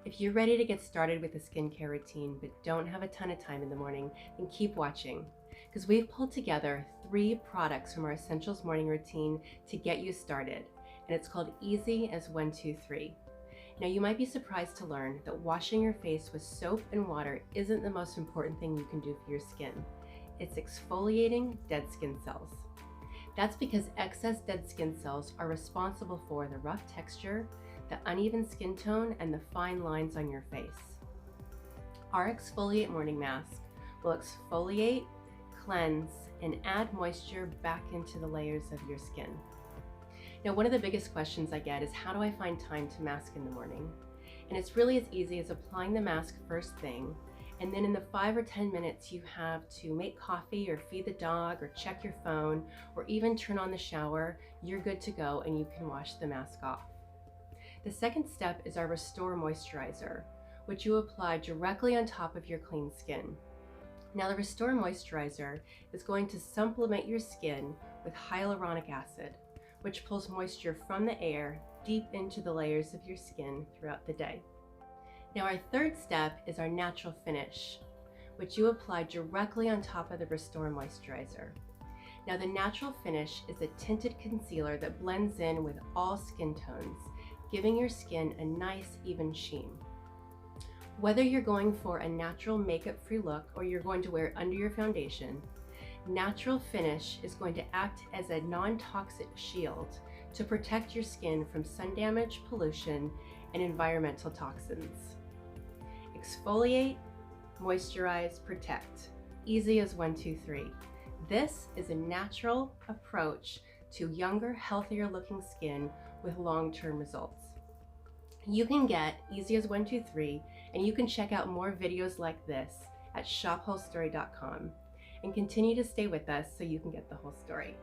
If you're ready to get started with a skincare routine but don't have a ton of time in the morning, then keep watching, because we've pulled together 3 products from our Essentials morning routine to get you started, and it's called Easy as 1, 2, 3. Now, you might be surprised to learn that washing your face with soap and water isn't the most important thing you can do for your skin. It's exfoliating dead skin cells. That's because excess dead skin cells are responsible for the rough texture, the uneven skin tone, and the fine lines on your face. Our Exfoliate morning mask will exfoliate, cleanse, and add moisture back into the layers of your skin. Now, one of the biggest questions I get is, how do I find time to mask in the morning? And it's really as easy as applying the mask first thing, and then in the 5 or 10 minutes you have to make coffee or feed the dog or check your phone or even turn on the shower, you're good to go and you can wash the mask off. The second step is our Restore Moisturizer, which you apply directly on top of your clean skin. Now, the Restore Moisturizer is going to supplement your skin with hyaluronic acid, which pulls moisture from the air deep into the layers of your skin throughout the day. Now, our third step is our natural finish, which you apply directly on top of the Restore Moisturizer. Now, the natural finish is a tinted concealer that blends in with all skin tones, giving your skin a nice, even sheen. Whether you're going for a natural makeup-free look or you're going to wear it under your foundation, natural finish is going to act as a non-toxic shield to protect your skin from sun damage, pollution, and environmental toxins. Exfoliate, moisturize, protect. Easy as 1, 2, 3. This is a natural approach to younger, healthier looking skin with long-term results. You can get Easy as 1, 2, 3, and you can check out more videos like this at shopwholestory.com and continue to stay with us so you can get the whole story.